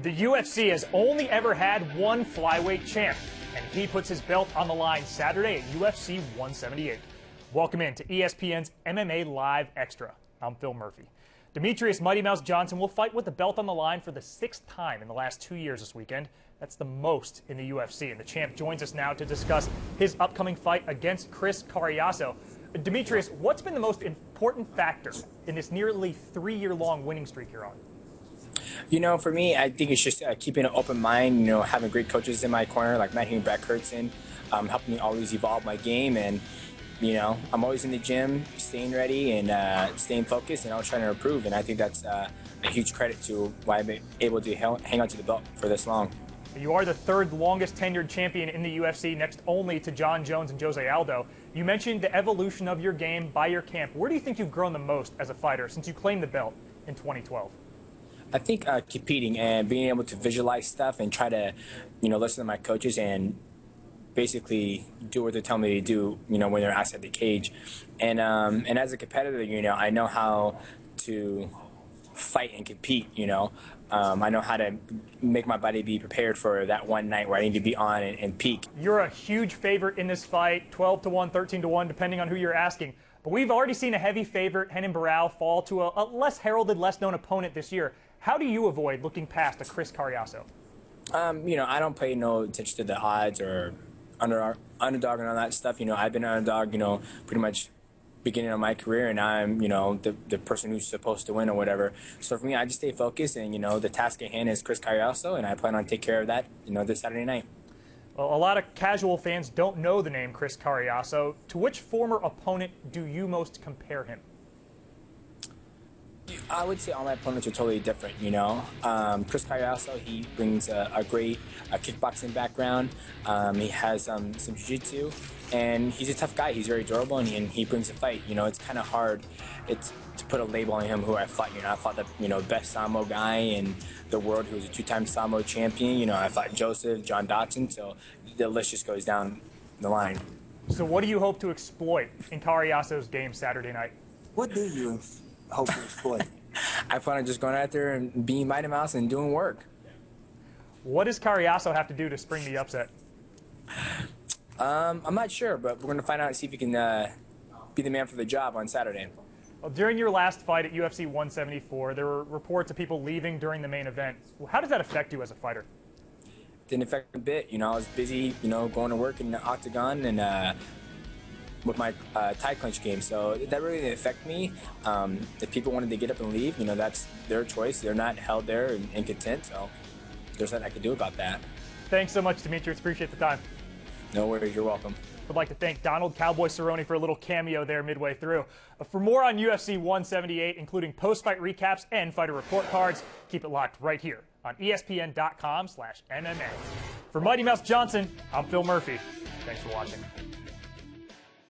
The UFC has only ever had one flyweight champ, and he puts his belt on the line Saturday at UFC 178. Welcome in to ESPN's MMA Live Extra. I'm Phil Murphy. Demetrious Mighty Mouse Johnson will fight with the belt on the line for the 6th time in the last 2 years this weekend. That's the most in the UFC, and the champ joins us now to discuss his upcoming fight against Chris Cariaso. Demetrious, what's been the most important factor in this nearly 3-year-long winning streak you're on? You know, for me, I think it's just keeping an open mind, having great coaches in my corner, like Matt and Brad Kurtzen, helping me always evolve my game. And, I'm always in the gym, staying ready and staying focused and always trying to improve. And I think that's a huge credit to why I've been able to hang on to the belt for this long. You are the 3rd longest tenured champion in the UFC, next only to John Jones and Jose Aldo. You mentioned the evolution of your game by your camp. Where do you think you've grown the most as a fighter since you claimed the belt in 2012? I think competing and being able to visualize stuff and try to, listen to my coaches and basically do what they tell me to do, when they're outside the cage. And as a competitor, I know how to fight and compete, I know how to make my body be prepared for that one night where I need to be on and peak. You're a huge favorite in this fight, 12-1, 13-1, depending on who you're asking. But we've already seen a heavy favorite, Renan Barão, fall to a less heralded, less known opponent this year. How do you avoid looking past a Chris Cariaso? I don't pay no attention to the odds or underdog and all that stuff. I've been an underdog, pretty much beginning of my career, and I'm, the person who's supposed to win or whatever. So for me, I just stay focused, and, the task at hand is Chris Cariaso, and I plan on take care of that, this Saturday night. Well, a lot of casual fans don't know the name Chris Cariaso. To which former opponent do you most compare him? I would say all my opponents are totally different, Chris Cariaso, he brings a great kickboxing background. He has some jiu-jitsu, and he's a tough guy. He's very durable, and he brings a fight. It's kind of hard to put a label on him who I fought. I fought the best Sambo guy in the world who was a 2-time Sambo champion. I fought Joseph, John Dodson, so the list just goes down the line. So what do you hope to exploit in Cariaso's game Saturday night? What do you hope to exploit? I plan on just going out there and being Mighty Mouse and doing work. What does Cariaso have to do to spring the upset? I'm not sure, but we're going to find out and see if he can be the man for the job on Saturday. Well, during your last fight at UFC 174, there were reports of people leaving during the main event. Well, how does that affect you as a fighter? Didn't affect a bit. I was busy, going to work in the octagon and with my tie clinch game, so that really didn't affect me. If people wanted to get up and leave, that's their choice. They're not held there and content, so there's nothing I can do about that. Thanks so much, Demetrious. Appreciate the time. No worries. You're welcome. I'd like to thank Donald Cowboy Cerrone for a little cameo there midway through. For more on UFC 178, including post-fight recaps and fighter report cards, keep it locked right here on ESPN.com/MMA. For Mighty Mouse Johnson, I'm Phil Murphy. Thanks for watching.